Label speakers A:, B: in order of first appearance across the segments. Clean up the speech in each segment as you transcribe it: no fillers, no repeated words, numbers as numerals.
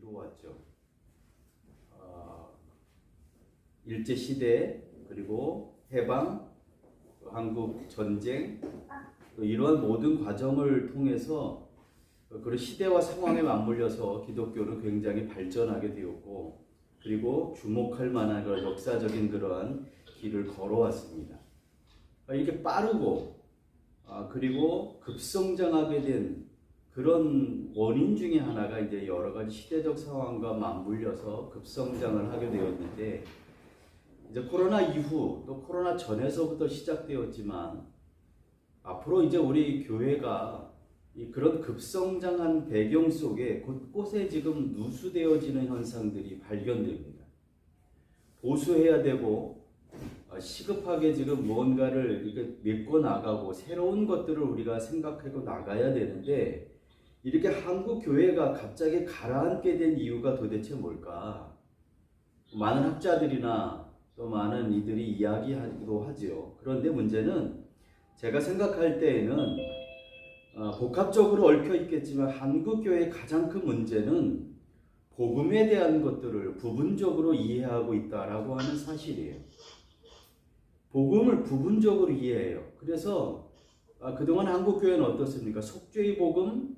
A: 겪어왔죠. 일제시대, 그리고 해방, 한국 전쟁, 또 이러한 모든 과정을 통해서 그런 시대와 상황에 맞물려서 기독교는 굉장히 발전하게 되었고, 그리고 주목할 만한 그런 역사적인 그러한 길을 걸어왔습니다. 이렇게 빠르고 그리고 급성장하게 된 그런 원인 중에 하나가 이제 여러 가지 시대적 상황과 맞물려서 급성장을 하게 되었는데, 이제 코로나 이후 또 코로나 전에서부터 시작되었지만 앞으로 이제 우리 교회가 그런 급성장한 배경 속에 곳곳에 지금 누수되어지는 현상들이 발견됩니다. 보수해야 되고 시급하게 지금 무언가를 이렇게 메꿔 나가고 새로운 것들을 우리가 생각하고 나가야 되는데, 이렇게 한국 교회가 갑자기 가라앉게 된 이유가 도대체 뭘까? 많은 학자들이나 또 많은 이들이 이야기하기도 하죠. 그런데 문제는 제가 생각할 때에는 복합적으로 얽혀 있겠지만 한국 교회의 가장 큰 문제는 복음에 대한 것들을 부분적으로 이해하고 있다라고 하는 사실이에요. 복음을 부분적으로 이해해요. 그래서 그동안 한국 교회는 어떻습니까? 속죄의 복음,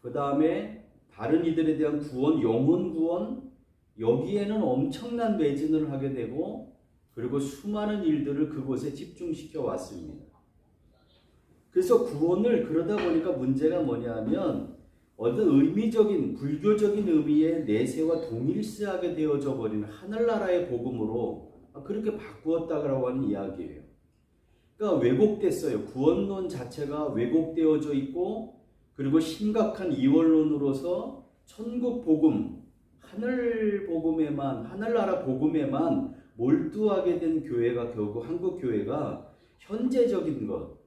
A: 그 다음에 다른 이들에 대한 구원, 영혼 구원, 여기에는 엄청난 매진을 하게 되고, 그리고 수많은 일들을 그곳에 집중시켜 왔습니다. 그래서 구원을 그러다 보니까 문제가 뭐냐면 어떤 의미적인 불교적인 의미의 내세와 동일시하게 되어져 버리는 하늘나라의 복음으로 그렇게 바꾸었다고 하는 이야기예요. 그러니까 왜곡됐어요. 구원론 자체가 왜곡되어져 있고, 그리고 심각한 이원론으로서 천국 복음, 하늘 복음에만, 하늘나라 복음에만 몰두하게 된 교회가 결국 한국 교회가 현재적인 것,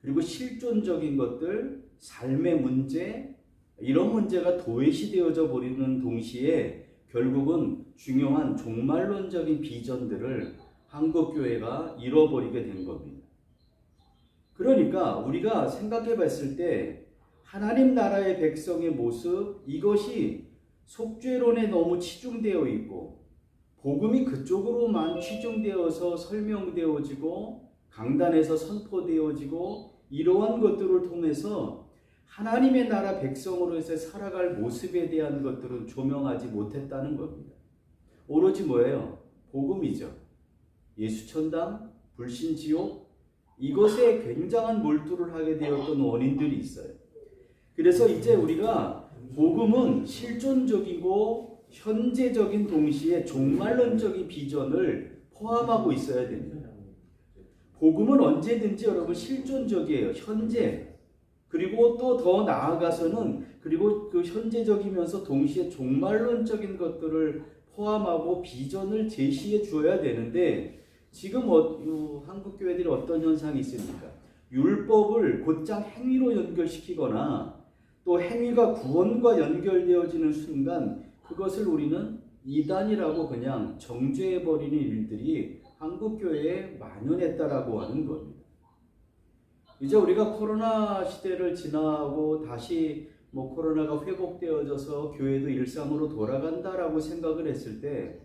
A: 그리고 실존적인 것들, 삶의 문제, 이런 문제가 도외시되어져 버리는 동시에 결국은 중요한 종말론적인 비전들을 한국교회가 잃어버리게 된 겁니다. 그러니까 우리가 생각해 봤을 때 하나님 나라의 백성의 모습, 이것이 속죄론에 너무 치중되어 있고 복음이 그쪽으로만 치중되어서 설명되어지고 강단에서 선포되어지고 이러한 것들을 통해서 하나님의 나라 백성으로서 살아갈 모습에 대한 것들은 조명하지 못했다는 겁니다. 오로지 뭐예요? 복음이죠. 예수천당, 불신지옥, 이것에 굉장한 몰두를 하게 되었던 원인들이 있어요. 그래서 이제 우리가 복음은 실존적이고 현재적인 동시에 종말론적인 비전을 포함하고 있어야 됩니다. 복음은 언제든지 여러분 실존적이에요. 현재. 그리고 또 더 나아가서는 그리고 그 현재적이면서 동시에 종말론적인 것들을 포함하고 비전을 제시해 주어야 되는데, 지금 한국 교회들이 어떤 현상이 있습니까? 율법을 곧장 행위로 연결시키거나 또 행위가 구원과 연결되어지는 순간 그것을 우리는 이단이라고 그냥 정죄해버리는 일들이 한국 교회에 만연했다라고 하는 겁니다. 이제 우리가 코로나 시대를 지나고 다시 코로나가 회복되어져서 교회도 일상으로 돌아간다라고 생각을 했을 때,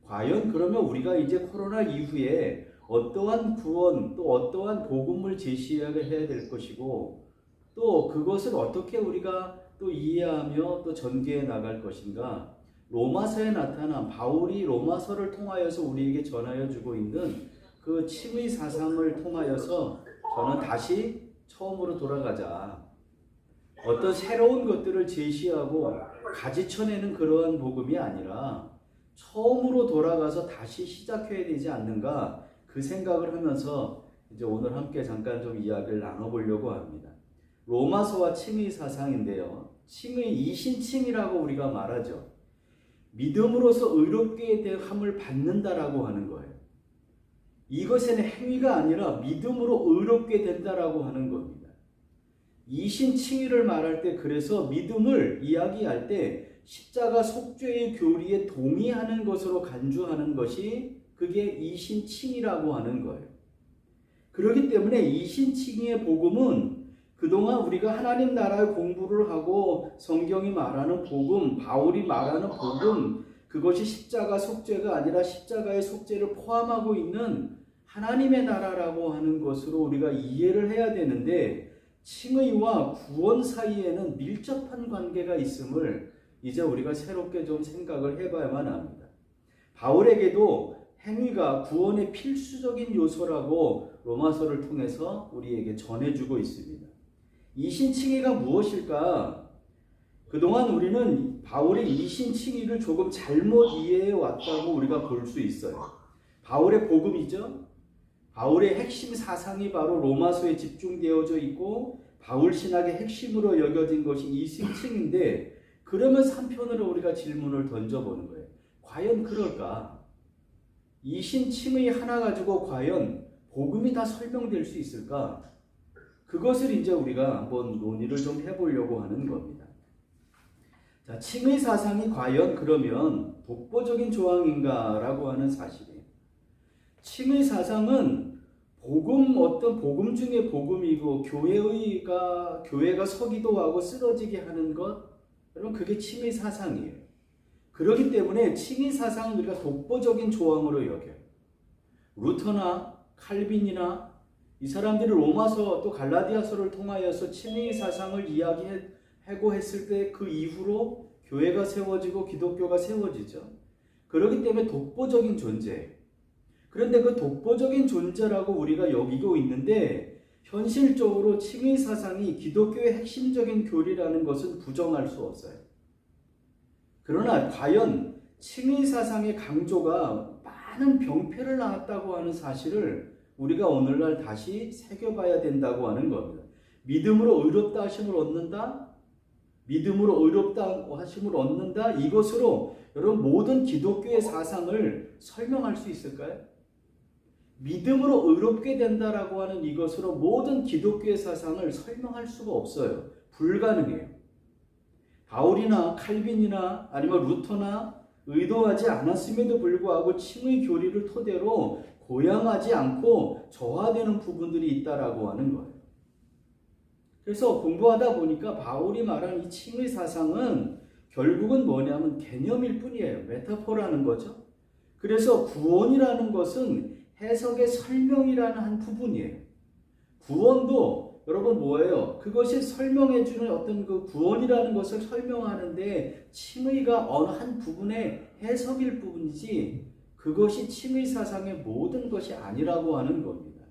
A: 과연 그러면 우리가 이제 코로나 이후에 어떠한 구원 또 어떠한 복음을 제시해야 될 것이고, 또 그것을 어떻게 우리가 또 이해하며 또 전개해 나갈 것인가? 로마서에 나타난 바울이 로마서를 통하여서 우리에게 전하여 주고 있는 그 칭의 사상을 통하여서 저는 다시 처음으로 돌아가자. 어떤 새로운 것들을 제시하고 가지쳐내는 그러한 복음이 아니라 처음으로 돌아가서 다시 시작해야 되지 않는가, 그 생각을 하면서 이제 오늘 함께 잠깐 좀 이야기를 나눠보려고 합니다. 로마서와 칭의 사상인데요. 칭의 이신칭이라고 우리가 말하죠. 믿음으로서 의롭게 함을 받는다라고 하는 거예요. 이것에는 행위가 아니라 믿음으로 의롭게 된다라고 하는 겁니다. 이신칭의를 말할 때, 그래서 믿음을 이야기할 때 십자가 속죄의 교리에 동의하는 것으로 간주하는 것이 그게 이신칭의라고 하는 거예요. 그렇기 때문에 이신칭의의 복음은 그동안 우리가 하나님 나라의 공부를 하고 성경이 말하는 복음, 바울이 말하는 복음, 그것이 십자가 속죄가 아니라 십자가의 속죄를 포함하고 있는 하나님의 나라라고 하는 것으로 우리가 이해를 해야 되는데, 칭의와 구원 사이에는 밀접한 관계가 있음을 이제 우리가 새롭게 좀 생각을 해봐야만 합니다. 바울에게도 행위가 구원의 필수적인 요소라고 로마서를 통해서 우리에게 전해주고 있습니다. 이신칭의가 무엇일까? 그동안 우리는 바울의 이신칭의를 조금 잘못 이해해 왔다고 우리가 볼 수 있어요. 바울의 복음이죠. 바울의 핵심 사상이 바로 로마서에 집중되어져 있고 바울 신학의 핵심으로 여겨진 것이 이신칭인데, 그러면 3편으로 우리가 질문을 던져보는 거예요. 과연 그럴까? 이신칭의 하나 가지고 과연 복음이 다 설명될 수 있을까? 그것을 이제 우리가 한번 논의를 좀 해보려고 하는 겁니다. 자, 칭의 사상이 과연 그러면 독보적인 조항인가라고 하는 사실이에요. 칭의 사상은 어떤 복음 중에 복음이고, 교회가 서기도 하고 쓰러지게 하는 것, 여러분 그게 칭의 사상이에요. 그렇기 때문에 칭의 사상은 우리가 독보적인 조항으로 여겨요. 루터나 칼빈이나 이 사람들이 로마서 또 갈라디아서를 통하여서 칭의 사상을 이야기하고 했을 때 그 이후로 교회가 세워지고 기독교가 세워지죠. 그렇기 때문에 독보적인 존재예요. 그런데 그 독보적인 존재라고 우리가 여기고 있는데, 현실적으로 칭의 사상이 기독교의 핵심적인 교리라는 것은 부정할 수 없어요. 그러나 과연 칭의 사상의 강조가 많은 병폐를 낳았다고 하는 사실을 우리가 오늘날 다시 새겨봐야 된다고 하는 겁니다. 믿음으로 의롭다 하심을 얻는다? 믿음으로 의롭다 하심을 얻는다? 이것으로 여러분 모든 기독교의 사상을 설명할 수 있을까요? 믿음으로 의롭게 된다라고 하는 이것으로 모든 기독교의 사상을 설명할 수가 없어요. 불가능해요. 바울이나 칼빈이나 아니면 루터나 의도하지 않았음에도 불구하고 칭의 교리를 토대로 고양하지 않고 저하되는 부분들이 있다라고 하는 거예요. 그래서 공부하다 보니까 바울이 말한 이 칭의 사상은 결국은 뭐냐면 개념일 뿐이에요. 메타포라는 거죠. 그래서 구원이라는 것은 해석의 설명이라는 한 부분이에요. 구원도 여러분 뭐예요? 그것이 설명해주는 어떤 그 구원이라는 것을 설명하는데 칭의가 어느 한 부분의 해석일 뿐이지 그것이 칭의 사상의 모든 것이 아니라고 하는 겁니다.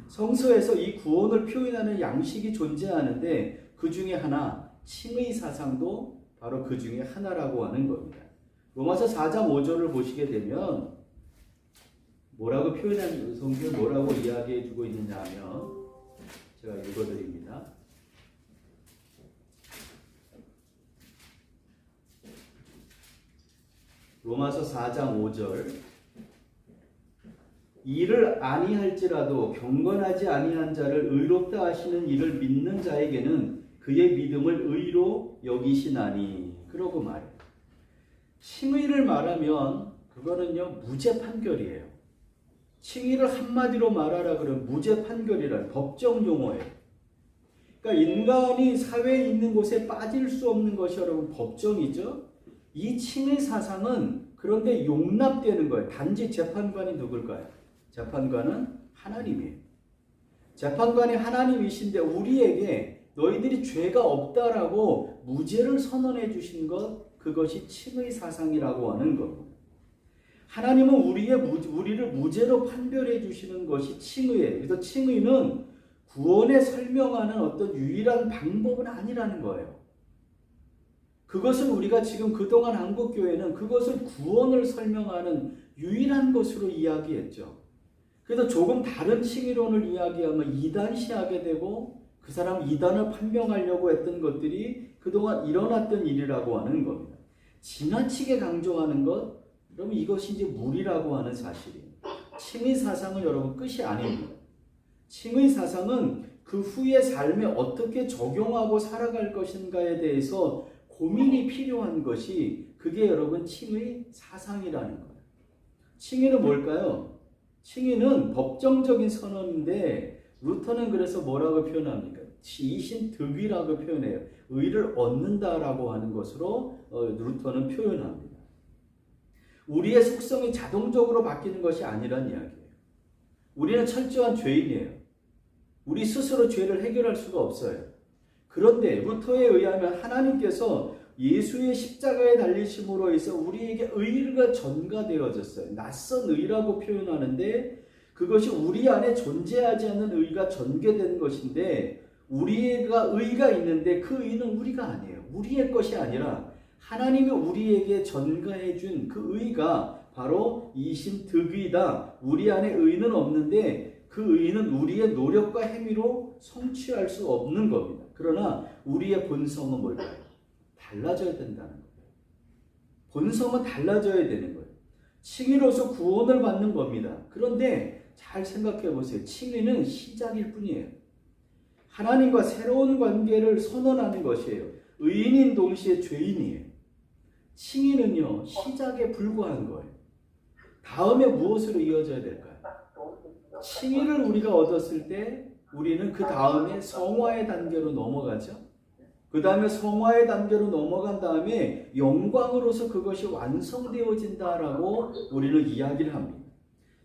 A: 성서에서 이 구원을 표현하는 양식이 존재하는데 그 중에 하나, 칭의 사상도 바로 그 중에 하나라고 하는 겁니다. 로마서 4장 5절을 보시게 되면 뭐라고 표현한 성경 뭐라고 이야기해 주고 있느냐 하면 제가 읽어드립니다. 로마서 4장 5절 이를 아니할지라도 경건하지 아니한 자를 의롭다 하시는 이를 믿는 자에게는 그의 믿음을 의로 여기시나니 그러고 말해요. 칭의를 말하면 그거는요 무죄 판결이에요. 칭의를 한마디로 말하라 그러면 무죄 판결이라는 법정 용어예요. 그러니까 인간이 사회에 있는 곳에 빠질 수 없는 것이 여러분 법정이죠. 이 칭의 사상은 그런데 용납되는 거예요. 단지 재판관이 누굴까요? 재판관은 하나님이에요. 재판관이 하나님이신데 우리에게 너희들이 죄가 없다라고 무죄를 선언해 주신 것, 그것이 칭의 사상이라고 하는 겁니다. 하나님은 우리를 무죄로 판별해 주시는 것이 칭의예요. 그래서 칭의는 구원에 설명하는 어떤 유일한 방법은 아니라는 거예요. 그것은 우리가 지금 그동안 한국교회는 그것을 구원을 설명하는 유일한 것으로 이야기했죠. 그래서 조금 다른 칭의론을 이야기하면 이단시하게 되고 그 사람 이단을 판명하려고 했던 것들이 그동안 일어났던 일이라고 하는 겁니다. 지나치게 강조하는 것, 여러분 이것이 이제 무리라고 하는 사실이에요. 칭의 사상은 여러분 끝이 아닙니다. 칭의 사상은 그 후의 삶에 어떻게 적용하고 살아갈 것인가에 대해서 고민이 필요한 것이 그게 여러분 칭의 사상이라는 거예요. 칭의는 뭘까요? 칭의는 법정적인 선언인데 루터는 그래서 뭐라고 표현합니까? 이신득위라고 표현해요. 의를 얻는다라고 하는 것으로 루터는 표현합니다. 우리의 속성이 자동적으로 바뀌는 것이 아니란 이야기예요. 우리는 철저한 죄인이에요. 우리 스스로 죄를 해결할 수가 없어요. 그런데 루터에 의하면 하나님께서 예수의 십자가에 달리심으로 해서 우리에게 의가 전가되어졌어요. 낯선 의라고 표현하는데 그것이 우리 안에 존재하지 않는 의가 전개된 것인데 우리가 의가 있는데 그 의는 우리가 아니에요. 우리의 것이 아니라 하나님이 우리에게 전가해 준 그 의가 바로 이신득위다. 우리 안에 의는 없는데 그 의는 우리의 노력과 행위로 성취할 수 없는 겁니다. 그러나 우리의 본성은 뭘까요? 달라져야 된다는 거예요. 본성은 달라져야 되는 거예요. 칭의로서 구원을 받는 겁니다. 그런데 잘 생각해 보세요. 칭의는 시작일 뿐이에요. 하나님과 새로운 관계를 선언하는 것이에요. 의인인 동시에 죄인이에요. 칭의는요, 시작에 불과한 거예요. 다음에 무엇으로 이어져야 될까요? 칭의를 우리가 얻었을 때 우리는 그 다음에 성화의 단계로 넘어가죠. 그 다음에 성화의 단계로 넘어간 다음에 영광으로서 그것이 완성되어진다라고 우리는 이야기를 합니다.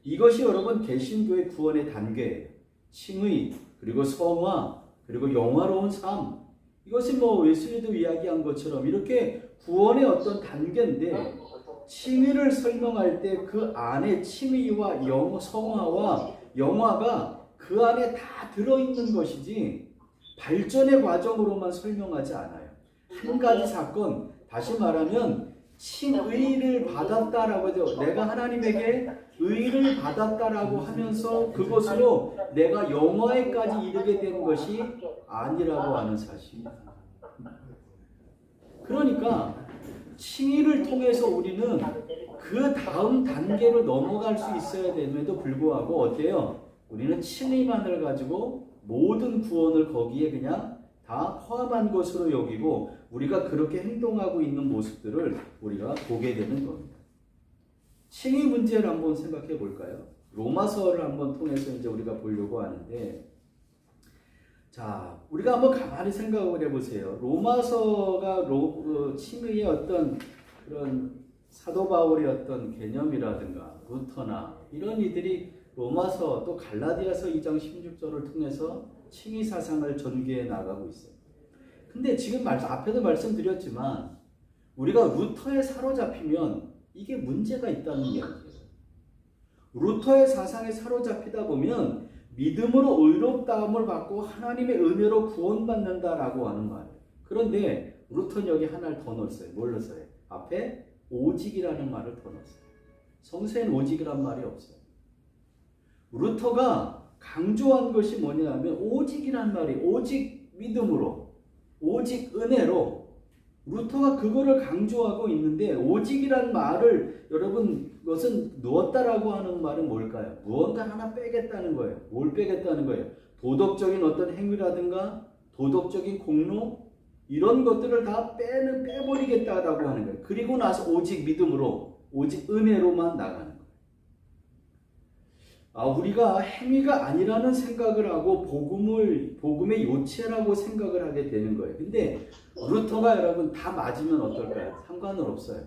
A: 이것이 여러분 개신교의 구원의 단계예요. 칭의, 그리고 성화, 그리고 영화로운 삶. 이것이 웨슬리도 이야기한 것처럼 이렇게 구원의 어떤 단계인데 칭의를 설명할 때 그 안에 칭의와 성화와 영화가 그 안에 다 들어있는 것이지 발전의 과정으로만 설명하지 않아요. 한 가지 사건, 다시 말하면 칭의를 받았다라고 하죠. 내가 하나님에게 의를 받았다라고 하면서 그것으로 내가 영화에까지 이르게 된 것이 아니라고 하는 사실. 그러니까 칭의를 통해서 우리는 그 다음 단계로 넘어갈 수 있어야 됨에도 불구하고 어때요? 우리는 칭의만을 가지고 모든 구원을 거기에 그냥 다 포함한 것으로 여기고 우리가 그렇게 행동하고 있는 모습들을 우리가 보게 되는 겁니다. 칭의 문제를 한번 생각해 볼까요? 로마서를 한번 통해서 이제 우리가 보려고 하는데, 자, 우리가 한번 가만히 생각을 해보세요. 로마서가 칭의의 어떤 그런 사도 바울의 어떤 개념이라든가 루터나 이런 이들이 로마서 또 갈라디아서 2장 16절을 통해서 칭의 사상을 전개해 나가고 있어요. 근데 지금 앞에도 말씀드렸지만 우리가 루터에 사로잡히면 이게 문제가 있다는 이야기예요. 루터의 사상에 사로잡히다 보면 믿음으로 의롭다함을 받고 하나님의 은혜로 구원받는다라고 하는 말이에요. 그런데 루터는 여기 하나를 더 넣었어요. 뭘 넣었어요? 앞에 오직이라는 말을 더 넣었어요. 성서에는 오직이란 말이 없어요. 루터가 강조한 것이 뭐냐면 오직이란 말이 오직 믿음으로, 오직 은혜로 루터가 그거를 강조하고 있는데 오직이란 말을 여러분 그것은 누웠다라고 하는 말은 뭘까요? 무언가 하나 빼겠다는 거예요. 뭘 빼겠다는 거예요? 도덕적인 어떤 행위라든가 도덕적인 공로 이런 것들을 다 빼버리겠다라고 하는 거예요. 그리고 나서 오직 믿음으로 오직 은혜로만 나가는 거예요. 우리가 행위가 아니라는 생각을 하고 복음의 요체라고 생각을 하게 되는 거예요. 근데 루터가 여러분 다 맞으면 어떨까요? 상관은 없어요.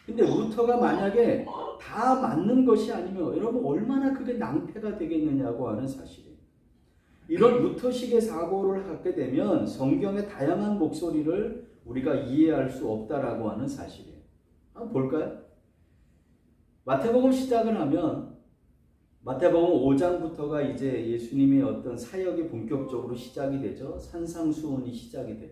A: 근데 루터가 만약에 다 맞는 것이 아니면 여러분 얼마나 그게 낭패가 되겠느냐고 하는 사실이에요. 이런 루터식의 사고를 갖게 되면 성경의 다양한 목소리를 우리가 이해할 수 없다라고 하는 사실이에요. 한번 볼까요? 마태복음 시작을 하면 마태복음 5장부터가 이제 예수님의 어떤 사역이 본격적으로 시작이 되죠. 산상수훈이 시작이 돼요.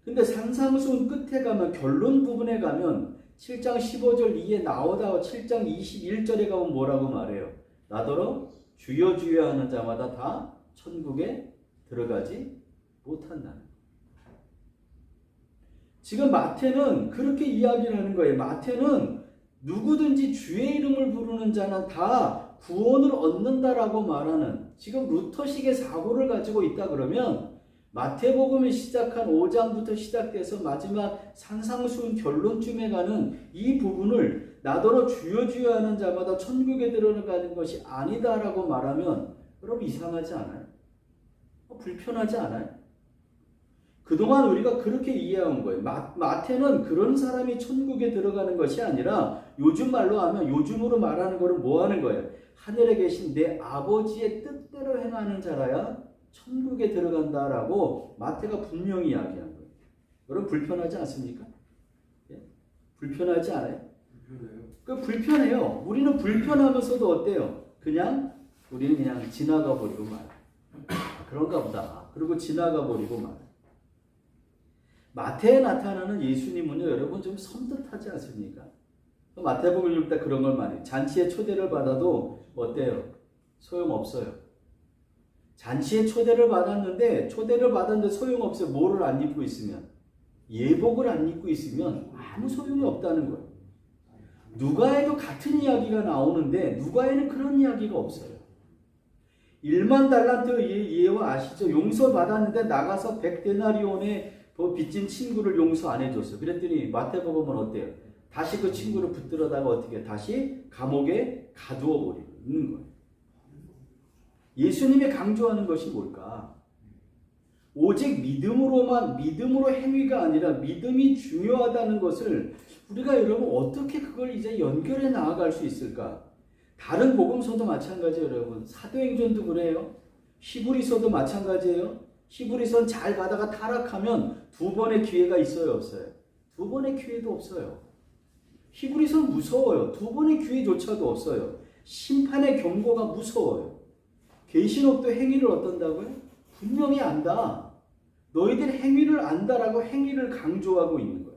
A: 근데 산상수훈 끝에 가면 결론 부분에 가면 7장 15절 이에 나오다가 7장 21절에 가면 뭐라고 말해요? 나더러 주여 주여 하는 자마다 다 천국에 들어가지 못한다는 거예요. 지금 마태는 그렇게 이야기를 하는 거예요. 마태는 누구든지 주의 이름을 부르는 자는 다 구원을 얻는다라고 말하는 지금 루터식의 사고를 가지고 있다 그러면 마태복음이 시작한 5장부터 시작돼서 마지막 산상수훈 결론쯤에 가는 이 부분을 나더러 주여 주여 하는 자마다 천국에 들어가는 것이 아니다라고 말하면 여러분 이상하지 않아요? 불편하지 않아요? 그동안 우리가 그렇게 이해한 거예요. 마태는 그런 사람이 천국에 들어가는 것이 아니라 요즘 말로 하면 요즘으로 말하는 거를 뭐 하는 거예요? 하늘에 계신 내 아버지의 뜻대로 행하는 자라야 천국에 들어간다라고 마태가 분명히 이야기한 거예요. 여러분 불편하지 않습니까? 예? 불편하지 않아요? 불편해요. 우리는 불편하면서도 어때요? 우리는 그냥 지나가 버리고 말아요. 그런가 보다. 그리고 지나가 버리고 말아요. 마태에 나타나는 예수님은요, 여러분 좀 섬뜩하지 않습니까? 마태복음 읽을 때 그런 걸 말해요. 잔치에 초대를 받아도 어때요? 소용없어요. 잔치에 초대를 받았는데 소용없어요. 뭐를 안 입고 있으면? 예복을 안 입고 있으면 아무 소용이 없다는 거예요. 누가에도 같은 이야기가 나오는데 누가에는 그런 이야기가 없어요. 1만 달란트 예와 아시죠? 용서받았는데 나가서 100데나리온의 빚진 친구를 용서 안 해줬어. 그랬더니 마태복음은 어때요? 다시 그 친구를 붙들어다가 어떻게 다시 감옥에 가두어 버리고 있는 거예요. 예수님이 강조하는 것이 뭘까? 오직 믿음으로 행위가 아니라 믿음이 중요하다는 것을 우리가 여러분 어떻게 그걸 이제 연결해 나아갈 수 있을까? 다른 복음서도 마찬가지예요, 여러분. 사도행전도 그래요. 히브리서도 마찬가지예요. 히브리서는 잘 가다가 타락하면 2번의 기회가 있어요, 없어요? 2번의 기회도 없어요. 히브리서는 무서워요. 2번의 기회조차도 없어요. 심판의 경고가 무서워요. 계시록도 행위를 어떤다고요? 분명히 안다. 너희들 행위를 안다라고 행위를 강조하고 있는 거예요.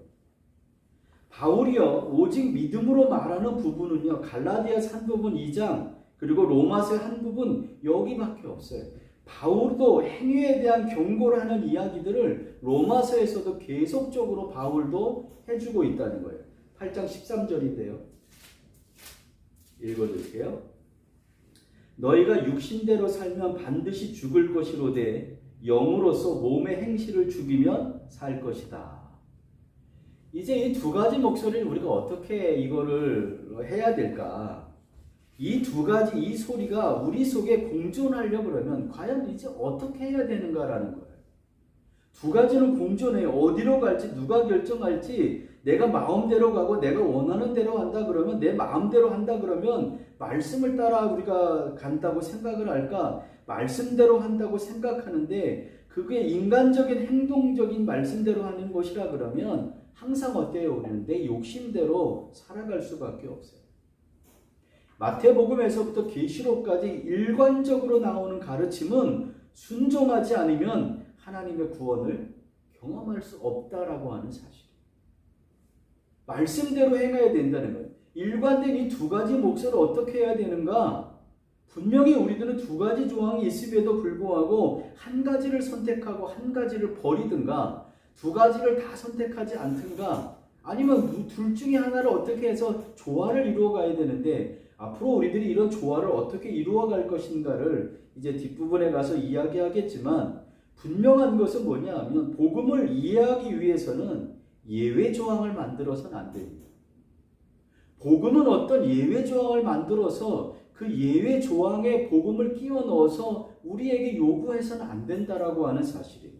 A: 바울이요, 오직 믿음으로 말하는 부분은요, 갈라디아서 한 부분 2장, 그리고 로마서의 한 부분 여기밖에 없어요. 바울도 행위에 대한 경고를 하는 이야기들을 로마서에서도 계속적으로 바울도 해주고 있다는 거예요. 8장 13절인데요. 읽어드릴게요. 너희가 육신대로 살면 반드시 죽을 것이로되 영으로서 몸의 행실을 죽이면 살 것이다. 이제 이 2가지 목소리를 우리가 어떻게 이거를 해야 될까? 이 2가지 이 소리가 우리 속에 공존하려고 그러면 과연 이제 어떻게 해야 되는가라는 거예요. 2가지는 공존해요. 어디로 갈지 누가 결정할지 내가 마음대로 가고 내가 원하는 대로 한다 그러면 내 마음대로 한다 그러면 말씀을 따라 우리가 간다고 생각을 할까? 말씀대로 한다고 생각하는데 그게 인간적인 행동적인 말씀대로 하는 것이라 그러면 항상 어때요? 우리는 내 욕심대로 살아갈 수밖에 없어요. 마태복음에서부터 계시록까지 일관적으로 나오는 가르침은 순종하지 않으면 하나님의 구원을 경험할 수 없다라고 하는 사실이에요. 말씀대로 행해야 된다는 거예요. 일관된 이 2가지 몫을 어떻게 해야 되는가? 분명히 우리들은 2가지 조항이 있음에도 불구하고 한 가지를 선택하고 한 가지를 버리든가 2가지를 다 선택하지 않든가 아니면 둘 중에 하나를 어떻게 해서 조화를 이루어 가야 되는데 앞으로 우리들이 이런 조화를 어떻게 이루어 갈 것인가를 이제 뒷부분에 가서 이야기하겠지만 분명한 것은 뭐냐 하면 복음을 이해하기 위해서는 예외 조항을 만들어서는 안 됩니다. 복음은 어떤 예외 조항을 만들어서 그 예외 조항에 복음을 끼워 넣어서 우리에게 요구해서는 안 된다라고 하는 사실이에요.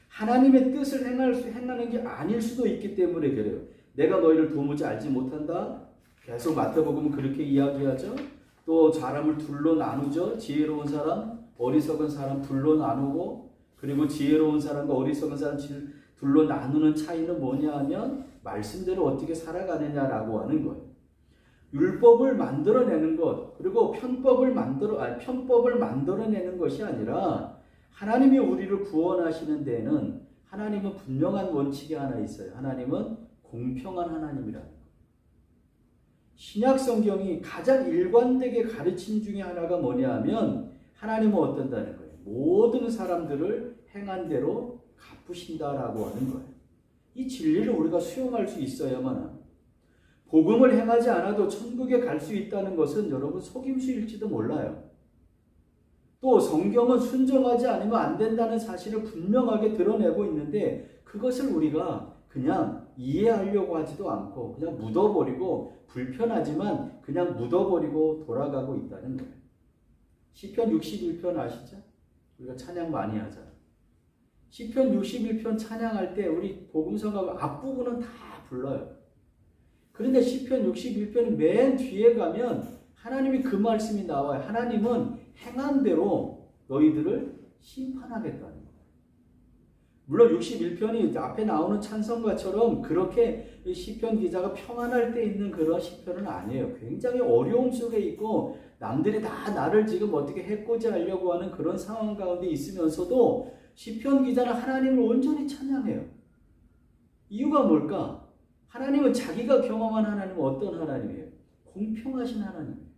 A: 하나님의 뜻을 행하는 게 아닐 수도 있기 때문에 그래요. 내가 너희를 도무지 알지 못한다. 계속 마태복음은 그렇게 이야기하죠. 또 사람을 둘로 나누죠. 지혜로운 사람, 어리석은 사람 둘로 나누고 그리고 지혜로운 사람과 어리석은 사람 둘로 나누는 차이는 뭐냐 하면 말씀대로 어떻게 살아가느냐라고 하는 거예요. 율법을 만들어내는 것 그리고 편법을 만들어내는 것이 아니라 하나님이 우리를 구원하시는 데에는 하나님은 분명한 원칙이 하나 있어요. 하나님은 공평한 하나님이라는 거예요. 신약 성경이 가장 일관되게 가르침 중에 하나가 뭐냐 하면 하나님은 어떤다는 거예요. 모든 사람들을 행한 대로 갚으신다라고 하는 거예요. 이 진리를 우리가 수용할 수 있어야만 합니다. 복음을 행하지 않아도 천국에 갈 수 있다는 것은 여러분 속임수일지도 몰라요. 또 성경은 순종하지 않으면 안 된다는 사실을 분명하게 드러내고 있는데 그것을 우리가 그냥 이해하려고 하지도 않고 그냥 묻어버리고 불편하지만 그냥 묻어버리고 돌아가고 있다는 거예요. 시편 61편 아시죠? 우리가 찬양 많이 하잖아. 시편 61편 찬양할 때 우리 복음성가 앞부분은 다 불러요. 그런데 시편 61편 맨 뒤에 가면 하나님이 그 말씀이 나와요. 하나님은 행한 대로 너희들을 심판하겠다는 거예요. 물론 61편이 앞에 나오는 찬송가처럼 그렇게 시편 기자가 평안할 때 있는 그런 시편은 아니에요. 굉장히 어려움 속에 있고 남들이 다 나를 지금 어떻게 해코지 하려고 하는 그런 상황 가운데 있으면서도 시편 기자는 하나님을 온전히 찬양해요. 이유가 뭘까? 하나님은 자기가 경험한 하나님은 어떤 하나님이에요? 공평하신 하나님이에요.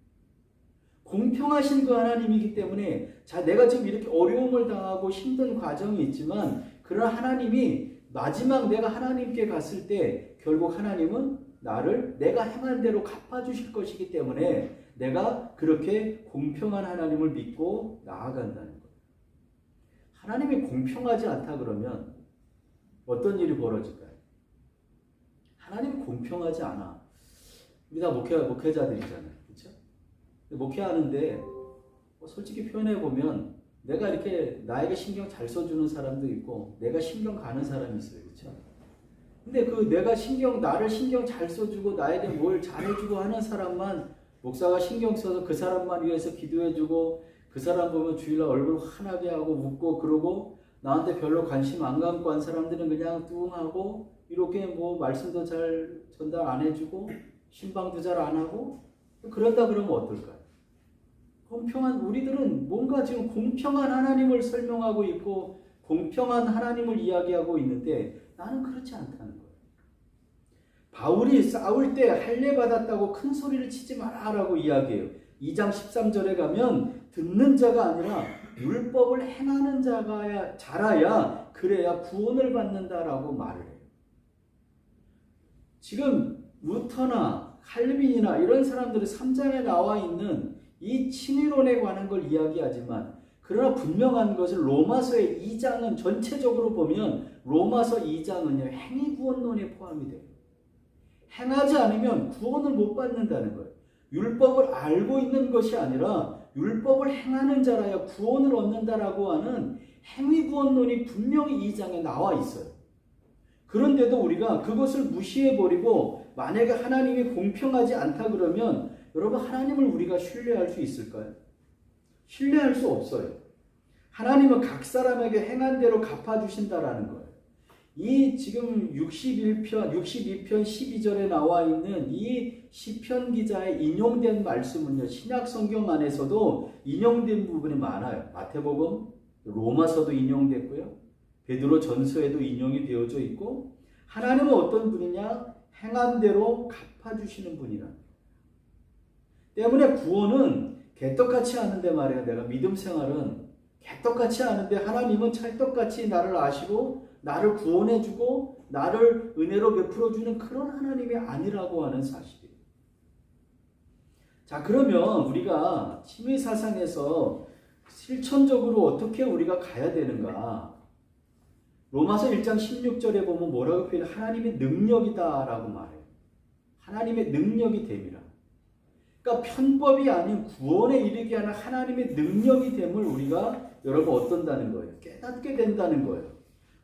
A: 공평하신 그 하나님이기 때문에 내가 지금 이렇게 어려움을 당하고 힘든 과정이 있지만 그런 하나님이 마지막 내가 하나님께 갔을 때 결국 하나님은 나를 내가 행한 대로 갚아주실 것이기 때문에 내가 그렇게 공평한 하나님을 믿고 나아간다는 거예요. 하나님이 공평하지 않다 그러면 어떤 일이 벌어질까요? 하나님이 공평하지 않아. 우리 다 목회자들이잖아요. 그렇죠? 목회하는데 솔직히 표현해보면 내가 이렇게 나에게 신경 잘 써주는 사람도 있고 내가 신경 가는 사람이 있어요. 그렇죠? 근데 나를 신경 잘 써주고 나에게 뭘 잘해주고 하는 사람만 목사가 신경 써서 그 사람만 위해서 기도해주고 그 사람 보면 주일날 얼굴 환하게 하고 웃고 그러고 나한테 별로 관심 안 갖고 한 사람들은 그냥 뚱하고 이렇게 말씀도 잘 전달 안 해주고 신방도 잘 안 하고 그런다 그러면 어떨까요? 우리들은 뭔가 지금 공평한 하나님을 설명하고 있고 공평한 하나님을 이야기하고 있는데 나는 그렇지 않다는 거예요. 바울이 싸울 때 할례 받았다고 큰 소리를 치지 마라라고 이야기해요. 2장 13절에 가면 듣는 자가 아니라 율법을 행하는 자라야 그래야 구원을 받는다라고 말을 해요. 지금 루터나 칼빈이나 이런 사람들이 3장에 나와 있는 이 칭의론에 관한 걸 이야기하지만 그러나 분명한 것은 로마서의 2장은 전체적으로 보면 로마서 2장은요 행위구원론에 포함이 돼요. 행하지 않으면 구원을 못 받는다는 거예요. 율법을 알고 있는 것이 아니라 율법을 행하는 자라야 구원을 얻는다라고 하는 행위구원론이 분명히 2장에 나와 있어요. 그런데도 우리가 그것을 무시해버리고 만약에 하나님이 공평하지 않다 그러면 여러분 하나님을 우리가 신뢰할 수 있을까요? 신뢰할 수 없어요. 하나님은 각 사람에게 행한 대로 갚아주신다라는 거예요. 이 지금 62편 12절에 나와 있는 이 시편 기자의 인용된 말씀은요. 신약 성경 안에서도 인용된 부분이 많아요. 마태복음, 로마서도 인용됐고요. 베드로 전서에도 인용이 되어져 있고 하나님은 어떤 분이냐? 행한 대로 갚아주시는 분이라는 거예요. 때문에 구원은 개떡같이 하는데 말이에요. 내가 믿음 생활은 개떡같이 하는데 하나님은 찰떡같이 나를 아시고 나를 구원해주고 나를 은혜로 베풀어주는 그런 하나님이 아니라고 하는 사실이에요. 자, 그러면 우리가 칭의사상에서 실천적으로 어떻게 우리가 가야 되는가? 로마서 1장 16절에 보면 뭐라고 표현해? 하나님의 능력이다라고 말해요. 하나님의 능력이 됨이라. 그러니까 편법이 아닌 구원에 이르게 하는 하나님의 능력이 됨을 우리가 여러분 어떤다는 거예요? 깨닫게 된다는 거예요.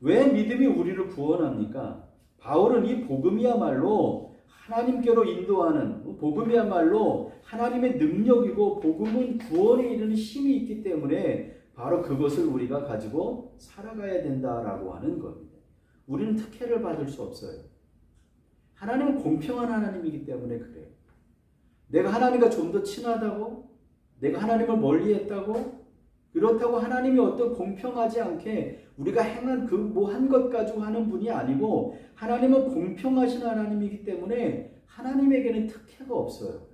A: 왜 믿음이 우리를 구원합니까? 바울은 이 복음이야말로 하나님께로 인도하는 복음이야말로 하나님의 능력이고 복음은 구원에 이르는 힘이 있기 때문에 바로 그것을 우리가 가지고 살아가야 된다라고 하는 겁니다. 우리는 특혜를 받을 수 없어요. 하나님은 공평한 하나님이기 때문에 그래요. 내가 하나님과 좀 더 친하다고? 내가 하나님을 멀리했다고? 그렇다고 하나님이 어떤 공평하지 않게 우리가 행한 그 뭐 한 것 가지고 하는 분이 아니고 하나님은 공평하신 하나님이기 때문에 하나님에게는 특혜가 없어요.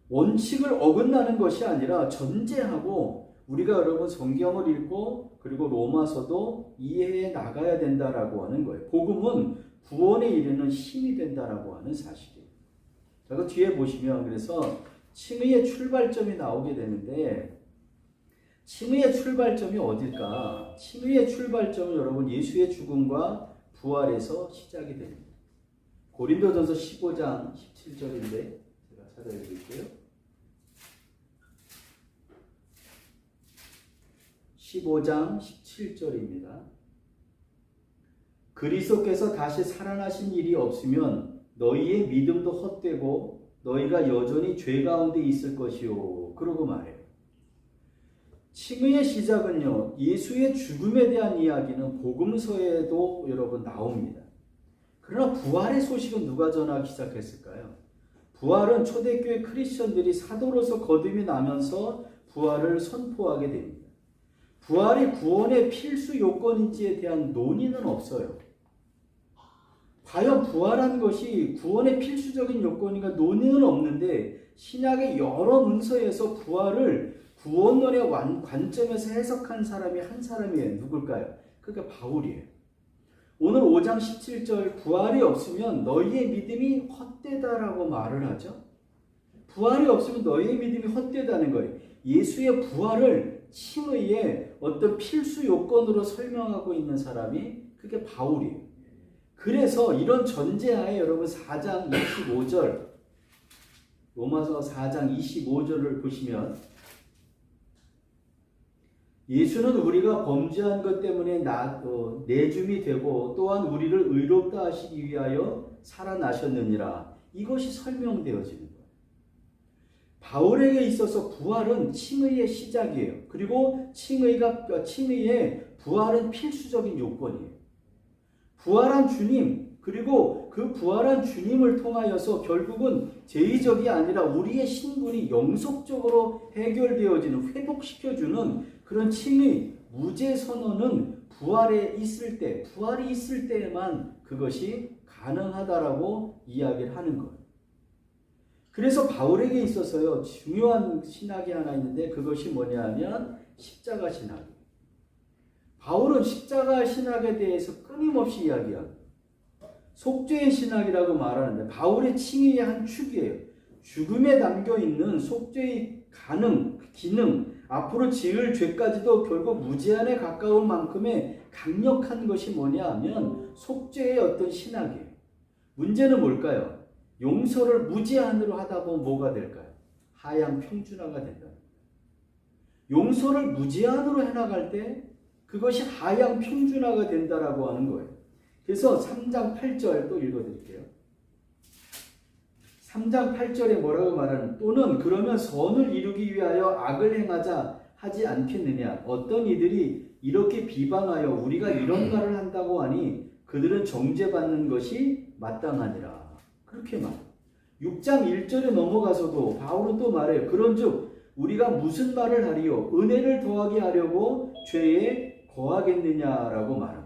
A: 원칙을 어긋나는 것이 아니라 전제하고 우리가 여러분 성경을 읽고 그리고 로마서도 이해해 나가야 된다라고 하는 거예요. 복음은 구원에 이르는 힘이 된다라고 하는 사실이에요. 자, 그 뒤에 보시면 그래서 칭의의 출발점이 나오게 되는데 칭의의 출발점이 어딜까? 칭의의 출발점은 여러분 예수의 죽음과 부활에서 시작이 됩니다. 고린도전서 15장 17절인데 제가 찾아드릴게요. 15장 17절입니다. 그리스도께서 다시 살아나신 일이 없으면 너희의 믿음도 헛되고 너희가 여전히 죄 가운데 있을 것이요. 그러고 말해요. 칭의의 시작은요, 예수의 죽음에 대한 이야기는 복음서에도 여러분 나옵니다. 그러나 부활의 소식은 누가 전하기 시작했을까요? 부활은 초대교회 크리스천들이 사도로서 거듭이 나면서 부활을 선포하게 됩니다. 부활이 구원의 필수 요건인지에 대한 논의는 없어요. 과연 부활한 것이 구원의 필수적인 요건인가 논의는 없는데 신약의 여러 문서에서 부활을 구원론의 관점에서 해석한 사람이 한 사람이에요. 누굴까요? 그게 바울이에요. 오늘 5장 17절 부활이 없으면 너희의 믿음이 헛되다라고 말을 하죠. 부활이 없으면 너희의 믿음이 헛되다는 거예요. 예수의 부활을 칭의의 어떤 필수 요건으로 설명하고 있는 사람이 그게 바울이에요. 그래서 이런 전제하에 여러분 4장 25절 로마서 4장 25절을 보시면 예수는 우리가 범죄한 것 때문에 내줌이 되고 또한 우리를 의롭다 하시기 위하여 살아나셨느니라. 이것이 설명되어지는 거예요. 바울에게 있어서 부활은 칭의의 시작이에요. 그리고 칭의의 부활은 필수적인 요건이에요. 부활한 주님, 그리고 그 부활한 주님을 통하여서 결국은 제의적이 아니라 우리의 신분이 영속적으로 해결되어지는, 회복시켜주는 그런 칭의, 무죄 선언은 부활이 있을 때에만 그것이 가능하다라고 이야기를 하는 거예요. 그래서 바울에게 있어서요, 중요한 신학이 하나 있는데 그것이 뭐냐 하면 십자가 신학이에요. 바울은 십자가 신학에 대해서 끊임없이 이야기합니다. 속죄의 신학이라고 말하는데 바울의 칭의의 한 축이에요. 죽음에 담겨있는 속죄의 기능, 앞으로 지을 죄까지도 결국 무제한에 가까운 만큼의 강력한 것이 뭐냐 하면 속죄의 어떤 신학이에요. 문제는 뭘까요? 용서를 무제한으로 하다 보면 뭐가 될까요? 하향 평준화가 된다. 용서를 무제한으로 해나갈 때 그것이 하향 평준화가 된다라고 하는 거예요. 그래서 3장 8절 또 읽어드릴게요. 3장 8절에 뭐라고 말하는, 또는 그러면 선을 이루기 위하여 악을 행하자 하지 않겠느냐. 어떤 이들이 이렇게 비방하여 우리가 이런 말을 한다고 하니 그들은 정죄받는 것이 마땅하니라. 그렇게 말해요. 6장 1절에 넘어가서도 바울은 또 말해요. 그런즉 우리가 무슨 말을 하리요? 은혜를 더하게 하려고 죄에 거하겠느냐라고 말합니다.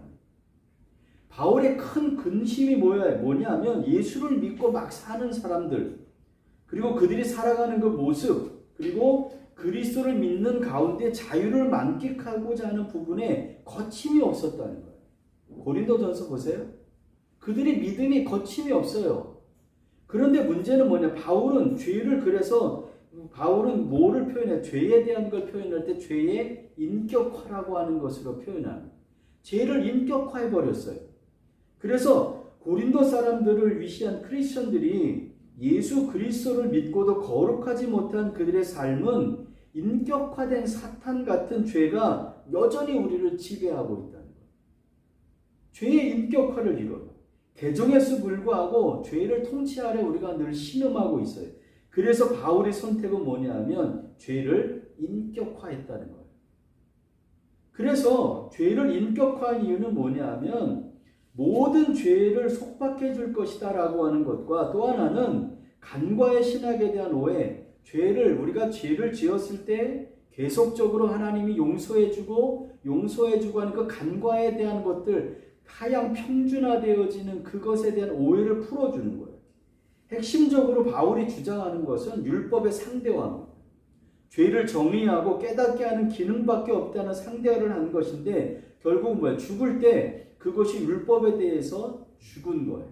A: 바울의 큰 근심이 뭐냐면 예수를 믿고 막 사는 사람들, 그리고 그들이 살아가는 그 모습, 그리고 그리스도를 믿는 가운데 자유를 만끽하고자 하는 부분에 거침이 없었다는 거예요. 고린도전서 보세요. 그들이 믿음이 거침이 없어요. 그런데 문제는 뭐냐? 바울은 뭐를 표현해? 죄에 대한 걸 표현할 때 죄의 인격화라고 하는 것으로 표현합니다. 죄를 인격화해 버렸어요. 그래서 고린도 사람들을 위시한 크리스천들이 예수 그리스도를 믿고도 거룩하지 못한 그들의 삶은 인격화된 사탄 같은 죄가 여전히 우리를 지배하고 있다는 거예요. 죄의 인격화를 이뤄요. 개정에서 불구하고 죄를 통치 아래 우리가 늘 신음하고 있어요. 그래서 바울의 선택은 뭐냐 하면 죄를 인격화했다는 거예요. 그래서 죄를 인격화한 이유는 뭐냐 하면 모든 죄를 속박해 줄 것이다 라고 하는 것과 또 하나는 간과의 신학에 대한 오해, 우리가 죄를 지었을 때 계속적으로 하나님이 용서해주고 하는 그 간과에 대한 것들, 하향 평준화되어지는 그것에 대한 오해를 풀어주는 거예요. 핵심적으로 바울이 주장하는 것은 율법의 상대화입니다. 죄를 정의하고 깨닫게 하는 기능밖에 없다는 상대화를 하는 것인데 결국 죽을 때 그것이 율법에 대해서 죽은 거예요.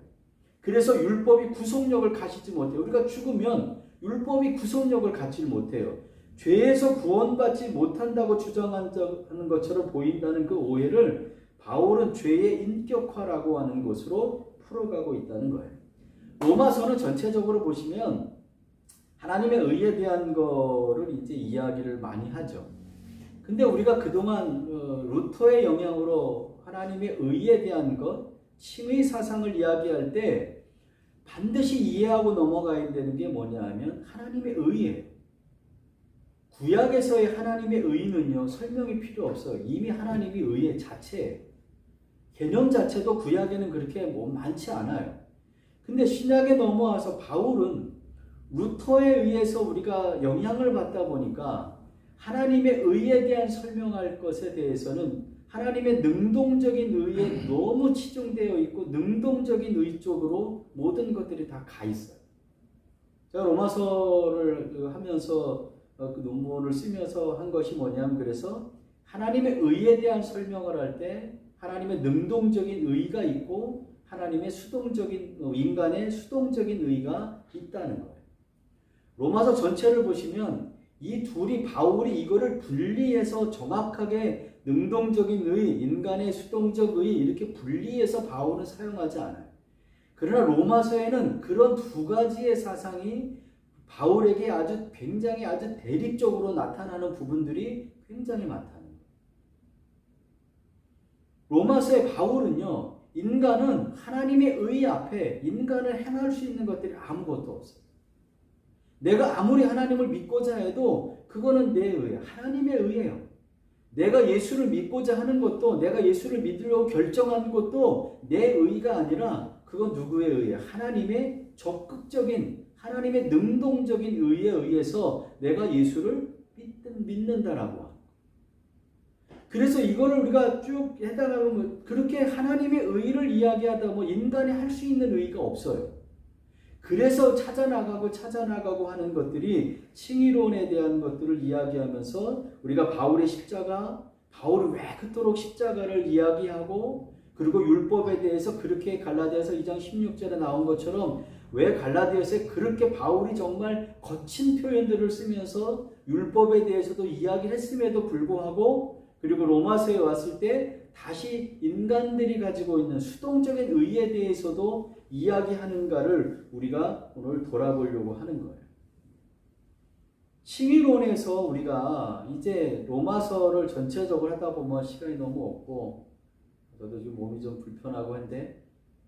A: 그래서 율법이 구속력을 가지지 못해요. 우리가 죽으면 율법이 구속력을 갖지 못해요. 죄에서 구원받지 못한다고 주장하는 것처럼 보인다는 그 오해를 바울은 죄의 인격화라고 하는 것으로 풀어가고 있다는 거예요. 로마서는 전체적으로 보시면 하나님의 의에 대한 거를 이제 이야기를 많이 하죠. 근데 우리가 그동안 루터의 영향으로 하나님의 의에 대한 것, 칭의 사상을 이야기할 때 반드시 이해하고 넘어가야 되는 게 뭐냐 하면 하나님의 의예요. 구약에서의 하나님의 의는요, 설명이 필요 없어요. 이미 하나님이 의의 자체예요. 개념 자체도 구약에는 그렇게 많지 않아요. 근데 신약에 넘어와서 바울은 루터에 의해서 우리가 영향을 받다 보니까 하나님의 의에 대한 설명할 것에 대해서는 하나님의 능동적인 의에 너무 치중되어 있고 능동적인 의 쪽으로 모든 것들이 다 가 있어요. 제가 로마서를 하면서 그 논문을 쓰면서 한 것이 뭐냐면, 그래서 하나님의 의에 대한 설명을 할 때 하나님의 능동적인 의가 있고 하나님의 수동적인, 인간의 수동적인 의가 있다는 거예요. 로마서 전체를 보시면 이 둘이, 바울이 이거를 분리해서 정확하게 능동적인 의, 인간의 수동적 의 이렇게 분리해서 바울은 사용하지 않아요. 그러나 로마서에는 그런 두 가지의 사상이 바울에게 굉장히 아주 대립적으로 나타나는 부분들이 굉장히 많다는 거예요. 로마서의 바울은요, 인간은 하나님의 의 앞에 인간을 행할 수 있는 것들이 아무것도 없어요. 내가 아무리 하나님을 믿고자 해도 그거는 내 의, 하나님의 의예요. 내가 예수를 믿고자 하는 것도, 내가 예수를 믿으려고 결정한 것도 내 의가 아니라 그건 누구의 의예요? 하나님의 적극적인, 하나님의 능동적인 의에 의해서 내가 예수를 믿는다라고 합니다. 그래서 이거를 우리가 쭉 해당하면 그렇게 하나님의 의를 이야기하다 보면 인간이 할 수 있는 의가 없어요. 그래서 찾아나가고 하는 것들이 칭의론에 대한 것들을 이야기하면서 우리가 바울의 십자가, 바울이 왜 그토록 십자가를 이야기하고, 그리고 율법에 대해서 그렇게 갈라디아서 2장 16절에 나온 것처럼 왜 갈라디아서에 그렇게 바울이 정말 거친 표현들을 쓰면서 율법에 대해서도 이야기를 했음에도 불구하고, 그리고 로마서에 왔을 때 다시 인간들이 가지고 있는 수동적인 의에 대해서도 이야기하는가를 우리가 오늘 돌아보려고 하는 거예요. 칭의론에서 우리가 이제 로마서를 전체적으로 하다 보면 시간이 너무 없고, 저도 지금 몸이 좀 불편하고 한데,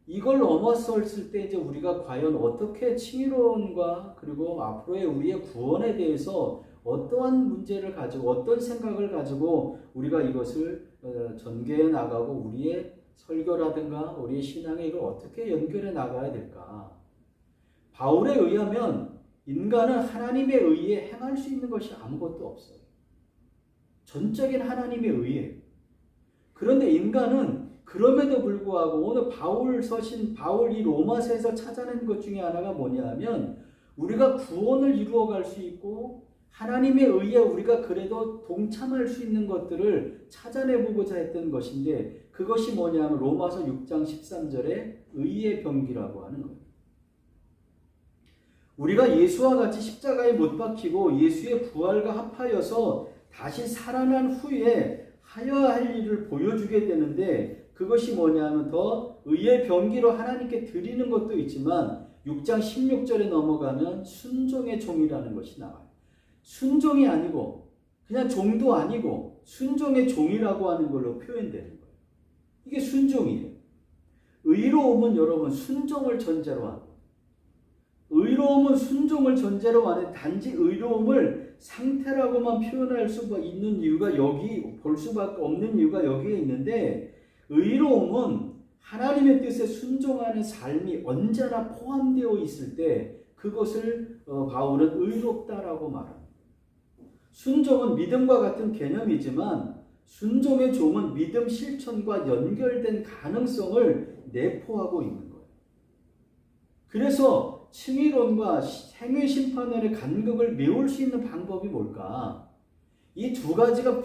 A: 이걸 넘어섰을 때 이제 우리가 과연 어떻게 칭의론과 그리고 앞으로의 우리의 구원에 대해서 어떠한 문제를 가지고, 어떤 생각을 가지고 우리가 이것을 전개해 나가고 우리의 설교라든가 우리의 신앙에 이걸 어떻게 연결해 나가야 될까? 바울에 의하면 인간은 하나님의 의에 행할 수 있는 것이 아무것도 없어요. 전적인 하나님의 의예요. 그런데 인간은 그럼에도 불구하고 오늘 바울 이 로마서에서 찾아낸 것 중에 하나가 뭐냐 하면, 우리가 구원을 이루어갈 수 있고 하나님의 의에 우리가 그래도 동참할 수 있는 것들을 찾아내보고자 했던 것인데, 그것이 뭐냐면 로마서 6장 13절에 의의 병기라고 하는 거예요. 우리가 예수와 같이 십자가에 못 박히고 예수의 부활과 합하여서 다시 살아난 후에 하여야 할 일을 보여주게 되는데, 그것이 뭐냐면 더 의의 병기로 하나님께 드리는 것도 있지만 6장 16절에 넘어가면 순종의 종이라는 것이 나와요. 순종이 아니고 그냥 종도 아니고 순종의 종이라고 하는 걸로 표현되는 거예요. 이게 순종이에요. 의로움은 여러분 순종을 전제로 하고, 의로움은 순종을 전제로 하는, 단지 의로움을 상태라고만 표현할 수 있는 이유가, 여기 볼 수밖에 없는 이유가 여기에 있는데, 의로움은 하나님의 뜻에 순종하는 삶이 언제나 포함되어 있을 때 그것을 바울은 의롭다라고 말합니다. 순종은 믿음과 같은 개념이지만 순종의 종은 믿음 실천과 연결된 가능성을 내포하고 있는 거예요. 그래서 칭의론과 행위 심판론의 간극을 메울 수 있는 방법이 뭘까? 이 두 가지가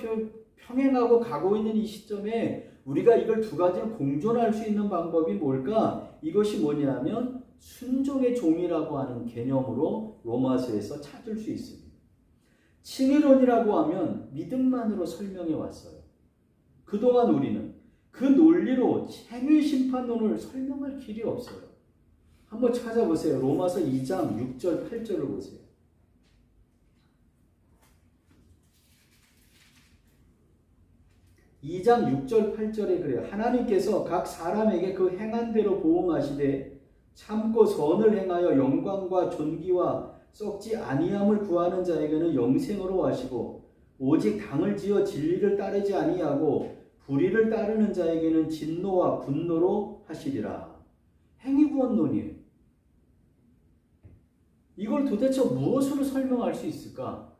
A: 평행하고 가고 있는 이 시점에 우리가 이걸 두 가지를 공존할 수 있는 방법이 뭘까? 이것이 뭐냐면 순종의 종이라고 하는 개념으로 로마서에서 찾을 수 있습니다. 칭의론이라고 하면 믿음만으로 설명해 왔어요. 그동안 우리는 그 논리로 행위 심판론을 설명할 길이 없어요. 한번 찾아보세요. 로마서 2장 6절 8절을 보세요. 2장 6절 8절에 그래요. 하나님께서 각 사람에게 그 행한 대로 보응하시되 참고 선을 행하여 영광과 존귀와 썩지 아니함을 구하는 자에게는 영생으로 하시고 오직 당을 지어 진리를 따르지 아니하고 불의를 따르는 자에게는 진노와 분노로 하시리라. 행위구원론이에요. 이걸 도대체 무엇으로 설명할 수 있을까?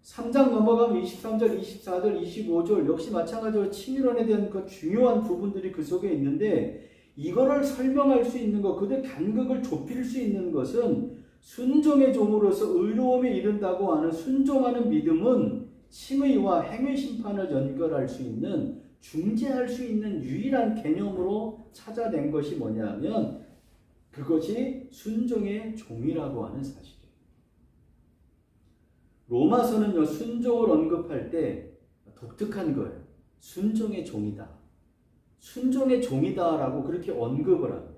A: 3장 넘어가면 23절, 24절, 25절 역시 마찬가지로 칭의론에 대한 그 중요한 부분들이 그 속에 있는데 이거를 설명할 수 있는 것, 그들 간극을 좁힐 수 있는 것은 순종의 종으로서 의로움에 이른다고 하는 순종하는 믿음은 칭의와 행위 심판을 연결할 수 있는, 중재할 수 있는 유일한 개념으로 찾아낸 것이 뭐냐면 그것이 순종의 종이라고 하는 사실이에요. 로마서는요, 순종을 언급할 때 독특한 거예요. 순종의 종이다. 순종의 종이다라고 그렇게 언급을 합니다.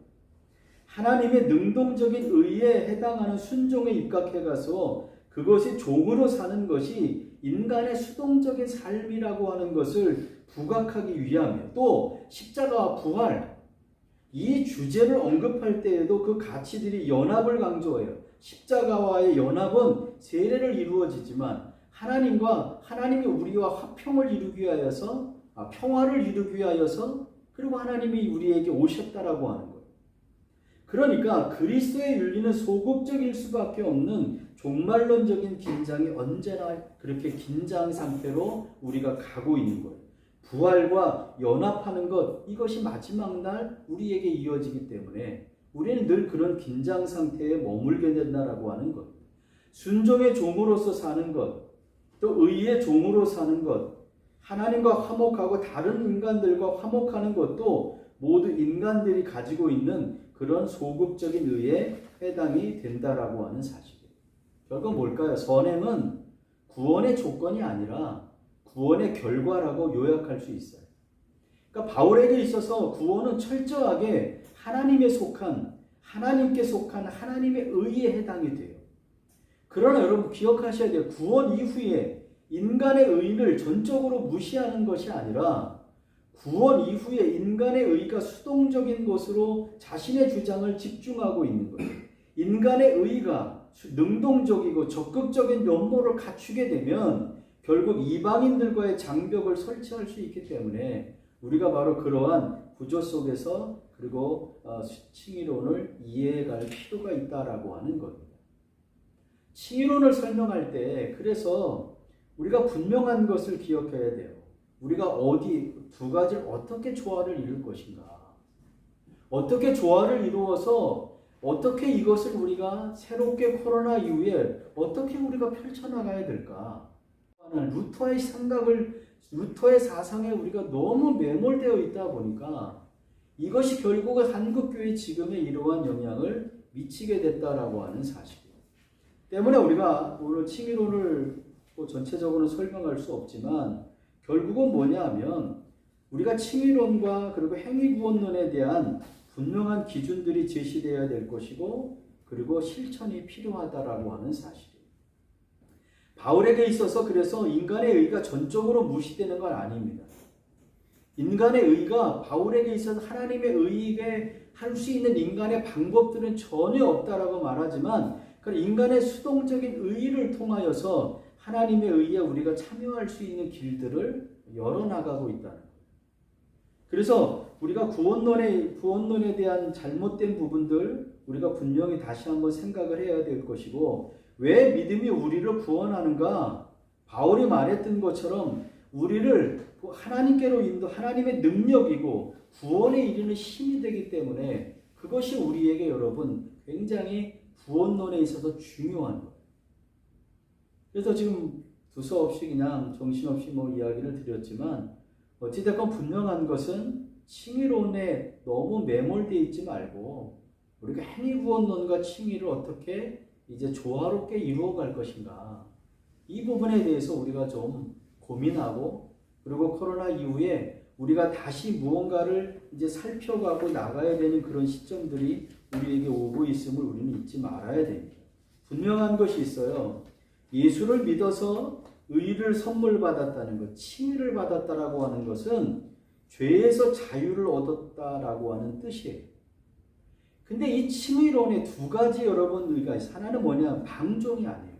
A: 하나님의 능동적인 의에 해당하는 순종에 입각해가서 그것이 종으로 사는 것이 인간의 수동적인 삶이라고 하는 것을 부각하기 위함이에요. 또 십자가와 부활, 이 주제를 언급할 때에도 그 가치들이 연합을 강조해요. 십자가와의 연합은 세례를 이루어지지만 하나님과 하나님이 우리와 화평을 이루기 위하여서 평화를 이루기 위하여서 그리고 하나님이 우리에게 오셨다라고 하는 거예요. 그러니까 그리스도의 윤리는 소극적일 수밖에 없는 종말론적인 긴장이 언제나 그렇게 긴장 상태로 우리가 가고 있는 거예요. 부활과 연합하는 것, 이것이 마지막 날 우리에게 이어지기 때문에 우리는 늘 그런 긴장 상태에 머물게 된다라고 하는 것. 순종의 종으로서 사는 것, 또 의의 종으로 사는 것, 하나님과 화목하고 다른 인간들과 화목하는 것도 모두 인간들이 가지고 있는 그런 소극적인 의에 해당이 된다라고 하는 사실이에요. 결국 뭘까요? 선행은 구원의 조건이 아니라 구원의 결과라고 요약할 수 있어요. 그러니까 바울에게 있어서 구원은 철저하게 하나님께 속한 하나님의 의에 해당이 돼요. 그러나 여러분 기억하셔야 돼요. 구원 이후에 인간의 의를 전적으로 무시하는 것이 아니라 구원 이후에 인간의 의가 수동적인 것으로 자신의 주장을 집중하고 있는 거예요. 인간의 의가 능동적이고 적극적인 면모를 갖추게 되면 결국 이방인들과의 장벽을 설치할 수 있기 때문에 우리가 바로 그러한 구조 속에서 그리고 칭의론을 이해해갈 필요가 있다라고 하는 겁니다. 칭의론을 설명할 때 그래서 우리가 분명한 것을 기억해야 돼요. 우리가 어디 두 가지를 어떻게 조화를 이룰 것인가, 어떻게 조화를 이루어서 어떻게 이것을 우리가 새롭게 코로나 이후에 어떻게 우리가 펼쳐나가야 될까. 루터의 사상에 우리가 너무 매몰되어 있다 보니까 이것이 결국은 한국교회 지금에 이러한 영향을 미치게 됐다라고 하는 사실이에요. 때문에 우리가 오늘 칭의론을 전체적으로 설명할 수 없지만 결국은 뭐냐 하면 우리가 칭의론과 그리고 행위구원론에 대한 분명한 기준들이 제시되어야 될 것이고 그리고 실천이 필요하다라고 하는 사실이에요. 바울에게 있어서 그래서 인간의 의가 전적으로 무시되는 건 아닙니다. 인간의 의가 바울에게 있어서 하나님의 의에 할 수 있는 인간의 방법들은 전혀 없다라고 말하지만 인간의 수동적인 의를 통하여서 하나님의 의에 우리가 참여할 수 있는 길들을 열어나가고 있다는 거예요. 그래서 우리가 구원론에 대한 잘못된 부분들 우리가 분명히 다시 한번 생각을 해야 될 것이고 왜 믿음이 우리를 구원하는가? 바울이 말했던 것처럼 우리를 하나님께로 하나님의 능력이고 구원에 이르는 힘이 되기 때문에 그것이 우리에게 여러분 굉장히 구원론에 있어서 중요한 거예요. 그래서 지금 두서없이 그냥 정신없이 이야기를 드렸지만 어찌됐건 분명한 것은 칭의론에 너무 매몰되어 있지 말고 우리가 행위구원론과 칭의를 어떻게 이제 조화롭게 이루어갈 것인가, 이 부분에 대해서 우리가 좀 고민하고 그리고 코로나 이후에 우리가 다시 무언가를 이제 살펴가고 나가야 되는 그런 시점들이 우리에게 오고 있음을 우리는 잊지 말아야 됩니다. 분명한 것이 있어요. 예수를 믿어서 의를 선물 받았다는 것, 칭의를 받았다라고 하는 것은 죄에서 자유를 얻었다라고 하는 뜻이에요. 근데 이 칭의론에 두 가지 여러분 의가 있어요. 하나는 뭐냐? 방종이 아니에요.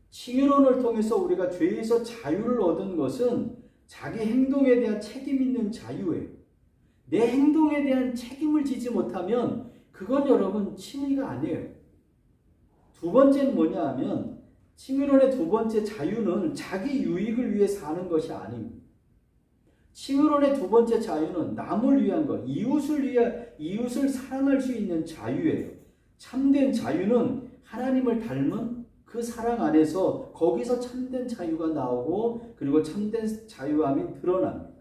A: 칭의론을 통해서 우리가 죄에서 자유를 얻은 것은 자기 행동에 대한 책임 있는 자유예요. 내 행동에 대한 책임을 지지 못하면 그건 여러분 칭의가 아니에요. 두 번째는 뭐냐 하면 칭의론의 두 번째 자유는 자기 유익을 위해 사는 것이 아닙니다. 칭의론의 두 번째 자유는 남을 위한 것, 이웃을 사랑할 수 있는 자유예요. 참된 자유는 하나님을 닮은 그 사랑 안에서 거기서 참된 자유가 나오고 그리고 참된 자유함이 드러납니다.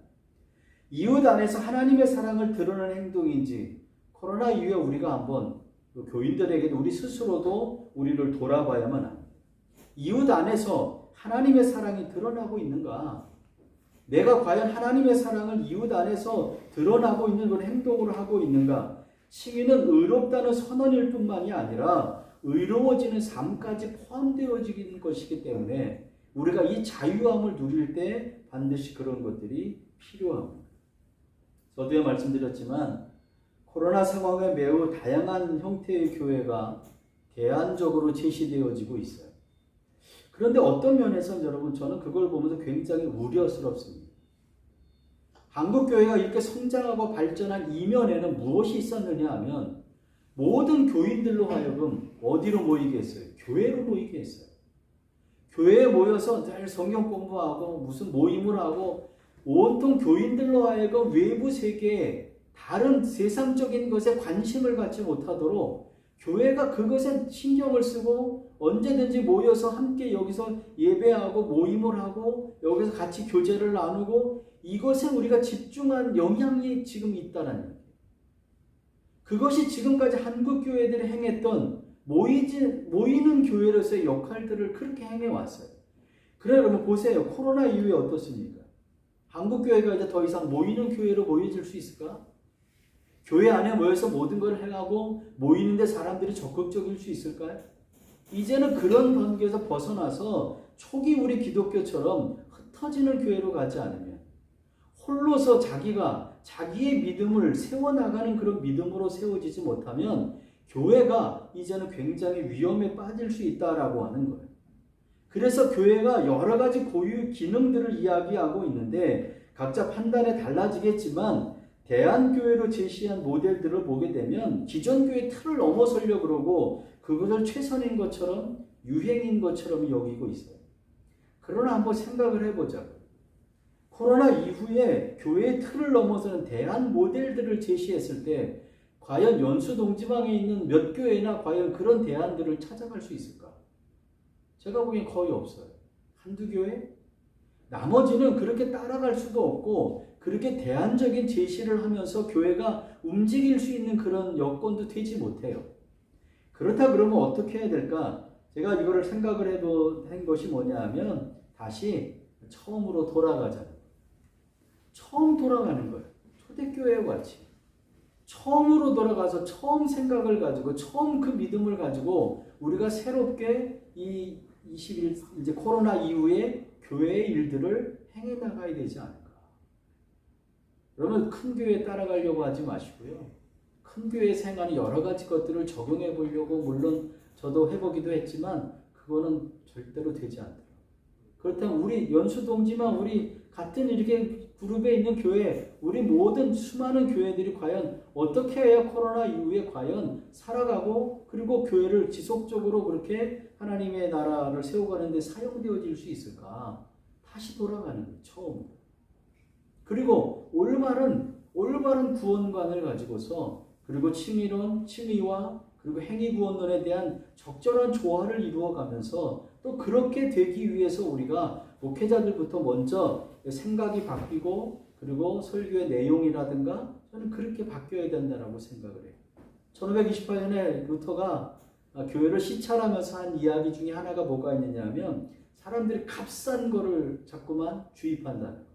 A: 이웃 안에서 하나님의 사랑을 드러내는 행동인지 코로나 이후에 우리가 한번 교인들에게도 우리 스스로도 우리를 돌아봐야만 합니다. 이웃 안에서 하나님의 사랑이 드러나고 있는가? 내가 과연 하나님의 사랑을 이웃 안에서 드러나고 있는 그런 행동을 하고 있는가? 칭의는 의롭다는 선언일 뿐만이 아니라 의로워지는 삶까지 포함되어지는 것이기 때문에 우리가 이 자유함을 누릴 때 반드시 그런 것들이 필요합니다. 저도 말씀드렸지만 코로나 상황에 매우 다양한 형태의 교회가 대안적으로 제시되어지고 있어요. 그런데 어떤 면에서는 여러분 저는 그걸 보면서 굉장히 우려스럽습니다. 한국교회가 이렇게 성장하고 발전한 이면에는 무엇이 있었느냐 하면 모든 교인들로 하여금 어디로 모이게 했어요? 교회로 모이게 했어요. 교회에 모여서 늘 성경 공부하고 무슨 모임을 하고 온통 교인들로 하여금 외부 세계에 다른 세상적인 것에 관심을 갖지 못하도록 교회가 그것에 신경을 쓰고 언제든지 모여서 함께 여기서 예배하고 모임을 하고 여기서 같이 교제를 나누고 이것에 우리가 집중한 영향이 지금 있다는 얘기예요. 그것이 지금까지 한국 교회들이 행했던 모이는 교회로서의 역할들을 그렇게 행해왔어요. 그래 여러분 보세요. 코로나 이후에 어떻습니까? 한국 교회가 이제 더 이상 모이는 교회로 모여질 수 있을까? 교회 안에 모여서 모든 걸 행하고 모이는데 사람들이 적극적일 수 있을까요? 이제는 그런 관계에서 벗어나서 초기 우리 기독교처럼 흩어지는 교회로 가지 않으면 홀로서 자기의 믿음을 세워나가는 그런 믿음으로 세워지지 못하면 교회가 이제는 굉장히 위험에 빠질 수 있다라고 하는 거예요. 그래서 교회가 여러 가지 고유 기능들을 이야기하고 있는데 각자 판단에 달라지겠지만 대한교회로 제시한 모델들을 보게 되면 기존 교회 틀을 넘어서려고 그러고 그것을 최선인 것처럼 유행인 것처럼 여기고 있어요. 그러나 한번 생각을 해보자고요. 코로나 이후에 교회의 틀을 넘어서는 대한 모델들을 제시했을 때 과연 연수동지방에 있는 몇 교회나 과연 그런 대안들을 찾아갈 수 있을까? 제가 보기엔 거의 없어요. 한두 교회? 나머지는 그렇게 따라갈 수도 없고 그렇게 대안적인 제시를 하면서 교회가 움직일 수 있는 그런 여건도 되지 못해요. 그렇다 그러면 어떻게 해야 될까? 제가 이거를 생각을 해본 것이 뭐냐 하면 다시 처음으로 돌아가자는 거예요. 처음 돌아가는 거예요. 초대교회와 같이. 처음으로 돌아가서 처음 생각을 가지고 처음 그 믿음을 가지고 우리가 새롭게 이 21 이제 코로나 이후에 교회의 일들을 행해 나가야 되지 않을까. 여러분 큰 교회에 따라가려고 하지 마시고요. 큰 교회에서 행하는 여러 가지 것들을 적용해 보려고 물론 저도 해보기도 했지만 그거는 절대로 되지 않더라고요. 그렇다면 우리 연수동지만 우리 같은 이렇게 그룹에 있는 교회, 우리 모든 수많은 교회들이 과연 어떻게 해야 코로나 이후에 과연 살아가고 그리고 교회를 지속적으로 그렇게 하나님의 나라를 세워가는 데 사용되어질 수 있을까? 다시 돌아가는 거예요. 처음. 그리고 올바른 구원관을 가지고서 그리고 칭의와 그리고 행위구원론에 대한 적절한 조화를 이루어가면서 또 그렇게 되기 위해서 우리가 목회자들부터 먼저 생각이 바뀌고 그리고 설교의 내용이라든가 저는 그렇게 바뀌어야 된다고 생각을 해요. 1528년에 루터가 교회를 시찰하면서 한 이야기 중에 하나가 뭐가 있느냐 하면 사람들이 값싼 거를 자꾸만 주입한다는 거.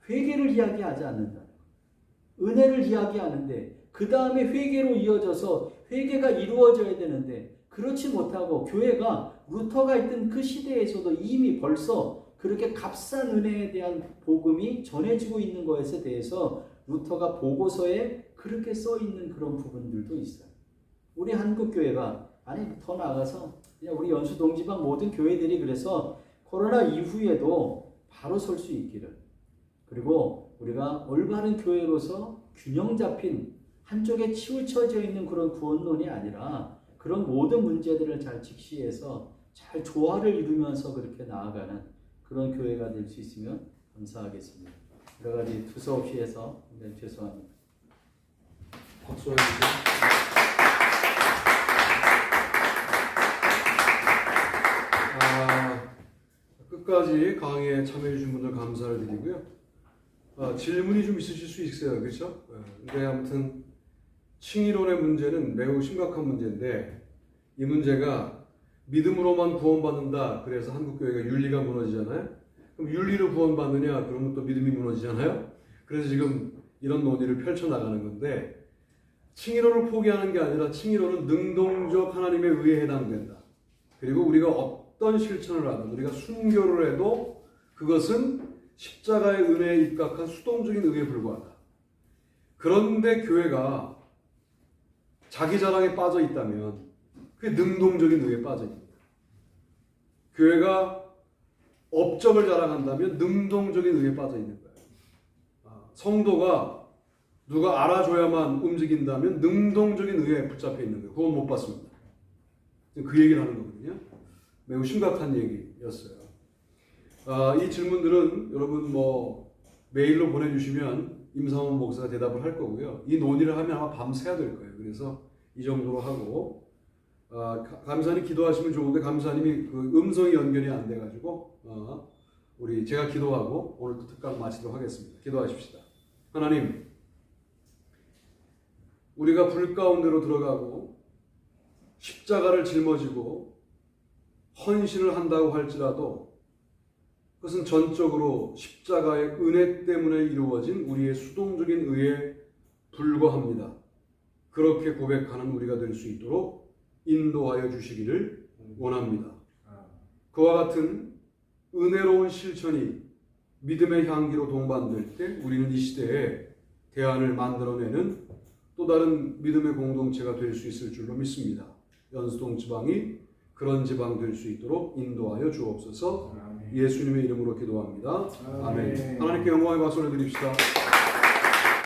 A: 회개를 이야기하지 않는다는 거. 은혜를 이야기하는데 그 다음에 회개로 이어져서 회개가 이루어져야 되는데 그렇지 못하고 교회가 루터가 있던 그 시대에서도 이미 벌써 그렇게 값싼 은혜에 대한 복음이 전해지고 있는 것에 대해서 루터가 보고서에 그렇게 써 있는 그런 부분들도 있어요. 우리 한국 교회가 아니 더 나아가서 그냥 우리 연수 동지방 모든 교회들이 그래서 코로나 이후에도 바로 설 수 있기를, 그리고 우리가 올바른 교회로서 균형 잡힌 한쪽에 치우쳐져 있는 그런 구원론이 아니라 그런 모든 문제들을 잘 직시해서 잘 조화를 이루면서 그렇게 나아가는 그런 교회가 될 수 있으면 감사하겠습니다. 여러 가지 두서없이 해서 죄송합니다.
B: 박수 해주세요. 끝까지 강의에 참여해 주신 분들 감사를 드리고요. 질문이 좀 있으실 수 있어요. 그렇죠? 근데 아무튼 칭의론의 문제는 매우 심각한 문제인데, 이 문제가 믿음으로만 구원받는다 그래서 한국교회가 윤리가 무너지잖아요. 그럼 윤리로 구원받느냐 그러면 또 믿음이 무너지잖아요. 그래서 지금 이런 논의를 펼쳐나가는 건데, 칭의론을 포기하는 게 아니라 칭의론은 능동적 하나님의 의에 해당된다. 그리고 우리가 어떤 실천을 하든, 우리가 순교를 해도 그것은 십자가의 은혜에 입각한 수동적인 의에 불과하다. 그런데 교회가 자기 자랑에 빠져 있다면 그게 능동적인 의에 빠져 있습니다. 교회가 업적을 자랑한다면 능동적인 의에 빠져 있는 거예요. 성도가 누가 알아줘야만 움직인다면 능동적인 의에 붙잡혀 있는 거예요. 그건 못 받습니다. 그 얘기를 하는 거거든요. 매우 심각한 얘기였어요. 이 질문들은 여러분 메일로 보내주시면 임상원 목사가 대답을 할 거고요. 이 논의를 하면 아마 밤새야 될 거예요. 그래서 이 정도로 하고, 감사님 기도하시면 좋은데 감사님이 그 음성이 연결이 안 돼가지고 제가 기도하고 오늘 또 특강 마치도록 하겠습니다. 기도하십시다. 하나님, 우리가 불 가운데로 들어가고 십자가를 짊어지고 헌신을 한다고 할지라도 그것은 전적으로 십자가의 은혜 때문에 이루어진 우리의 수동적인 의에 불과합니다. 그렇게 고백하는 우리가 될 수 있도록 인도하여 주시기를 원합니다. 그와 같은 은혜로운 실천이 믿음의 향기로 동반될 때 우리는 이 시대에 대안을 만들어내는 또 다른 믿음의 공동체가 될 수 있을 줄로 믿습니다. 연수동 지방이 그런 지방 될 수 있도록 인도하여 주옵소서. 예수님의 이름으로 기도합니다. 아멘. 하나님께 영광의 박수를 드립시다.